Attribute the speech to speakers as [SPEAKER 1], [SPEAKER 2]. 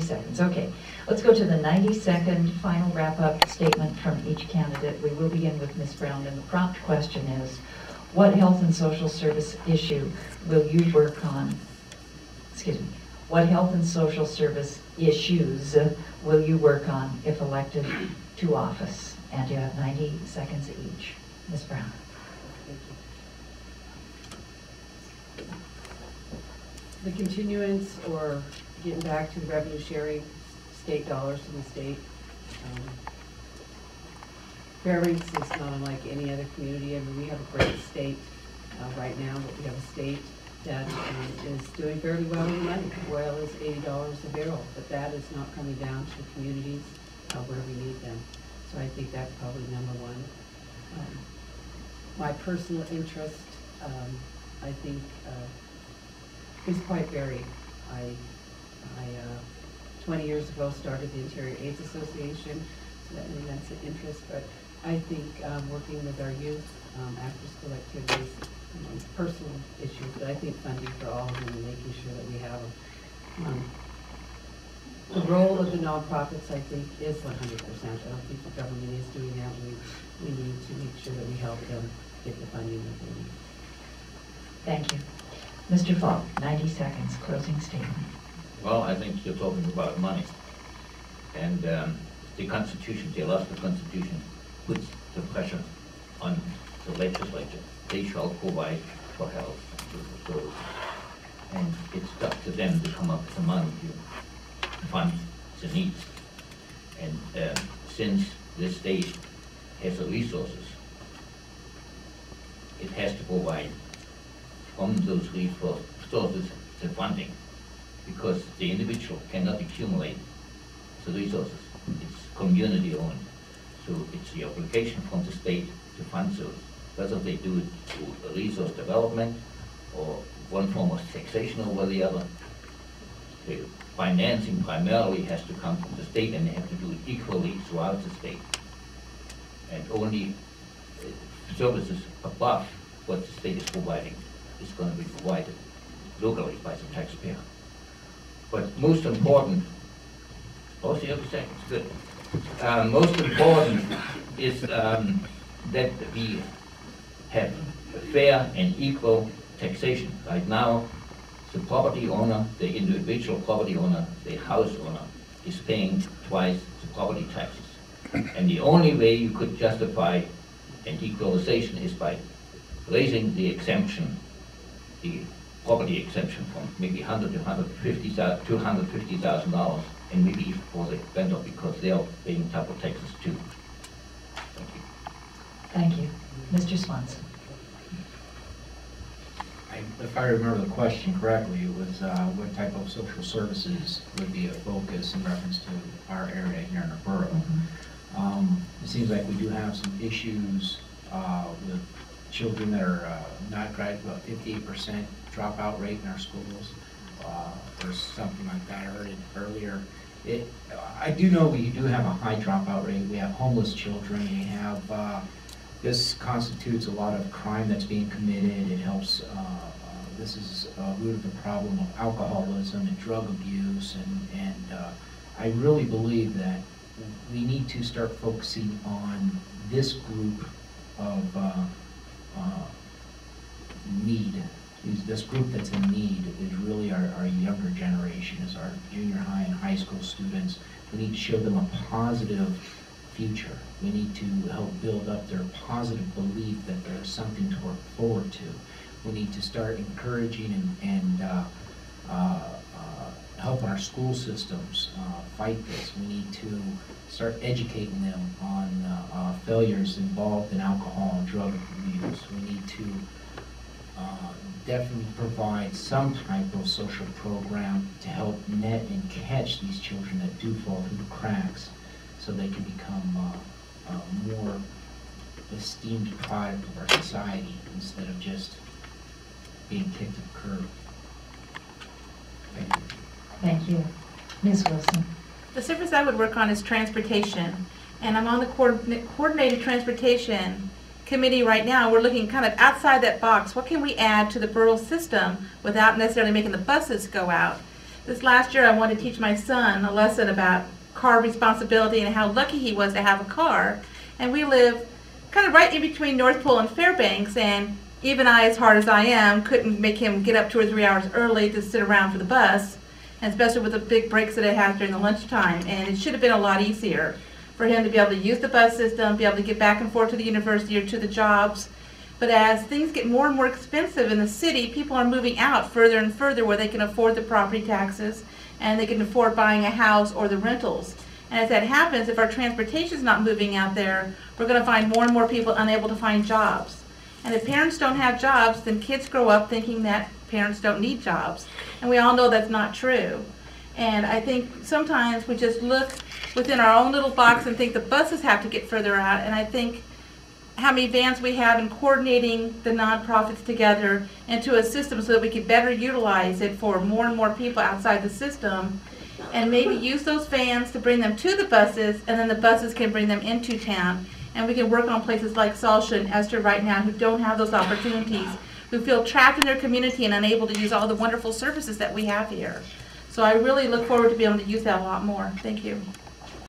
[SPEAKER 1] seconds, okay. Let's go to the 90-second final wrap-up statement from each candidate. We will begin with Ms. Brown, and the prompt question is, what health and social service issue will you work on, what health and social service issues will you work on if elected to office? And you have 90 seconds each. Ms. Brown.
[SPEAKER 2] The continuance or getting back to the revenue sharing, state dollars to the state. Fairbanks is not unlike any other community. I mean, we have a great state right now, but we have a state that is doing fairly well in money. Oil is $80 a barrel, but that is not coming down to the communities where we need them. So I think that's probably number one. My personal interest, I think, is quite varied. I 20 years ago started the Interior AIDS Association, so that means that's an interest, but I think working with our youth, after-school activities, personal issues, but I think funding for all of them and making sure that we have them. The role of the nonprofits, I think, is 100%. I don't think the government is doing that. We need to make sure that we help them get the funding that they need.
[SPEAKER 1] Thank you. Mr. Falk, 90 seconds, closing statement.
[SPEAKER 3] Well, I think you're talking about money. And the Constitution, the Alaska Constitution, puts the pressure on the legislature. They shall provide for health and social services. And it's up to them to come up with the money to fund the needs. And since this state has the resources, it has to provide from those resources the funding, because the individual cannot accumulate the resources. It's community owned. So it's the obligation from the state to fund those, whether they do it through resource development or one form of taxation over the other. The financing primarily has to come from the state, and they have to do it equally throughout the state. And only services above what the state is providing is going to be provided locally by the taxpayer. But most important, most seconds, good. Most important is that we have a fair and equal taxation. Right now, the property owner, the individual property owner, the house owner, is paying twice the property taxes. And the only way you could justify an equalization is by raising the exemption, the property exemption, from maybe $100,000 to $250,000, and maybe even for the vendor, because they are paying double taxes too. Thank you.
[SPEAKER 1] Thank you. Mr. Swanson.
[SPEAKER 4] If I remember the question correctly, it was what type of social services would be a focus in reference to our area here in the borough. Mm-hmm. It seems like we do have some issues with children that are not graduate, about 58% dropout rate in our schools, or something like that. I heard it earlier. I do know we do have a high dropout rate. We have homeless children. We have this constitutes a lot of crime that's being committed. It helps. This is a root of the problem of alcoholism and drug abuse, and I really believe that we need to start focusing on this group of need. This group that's in need is really our younger generation, is our junior high and high school students. We need to show them a positive future. We need to help build up their positive belief that there's something to work forward to. We need to start encouraging and help our school systems fight this. We need to start educating them on failures involved in alcohol and drug abuse. We need to definitely provide some type of social program to help net and catch these children that do fall through the cracks, so they can become a more esteemed product of our society instead of just being kicked to the curb. Thank you.
[SPEAKER 1] Thank you. Ms. Wilson.
[SPEAKER 5] The service I would work on is transportation, and I'm on the coordinated transportation committee right now. We're looking kind of outside that box. What can we add to the borough system without necessarily making the buses go out? This last year I wanted to teach my son a lesson about car responsibility and how lucky he was to have a car. And we live kind of right in between North Pole and Fairbanks, and even I, as hard as I am, couldn't make him get up 2 or 3 hours early to sit around for the bus, and especially with the big breaks that it has during the lunchtime. And it should have been a lot easier for him to be able to use the bus system, be able to get back and forth to the university or to the jobs. But as things get more and more expensive in the city, people are moving out further and further where they can afford the property taxes and they can afford buying a house or the rentals. And as that happens, if our transportation is not moving out there, we're going to find more and more people unable to find jobs. And if parents don't have jobs, then kids grow up thinking that parents don't need jobs. And we all know that's not true. And I think sometimes we just look within our own little box and think the buses have to get further out. And I think how many vans we have in coordinating the nonprofits together into a system so that we can better utilize it for more and more people outside the system, and maybe use those vans to bring them to the buses, and then the buses can bring them into town. And we can work on places like Salsha and Esther right now who don't have those opportunities, who feel trapped in their community and unable to use all the wonderful services that we have here. So I really look forward to being able to use that a lot more. Thank you.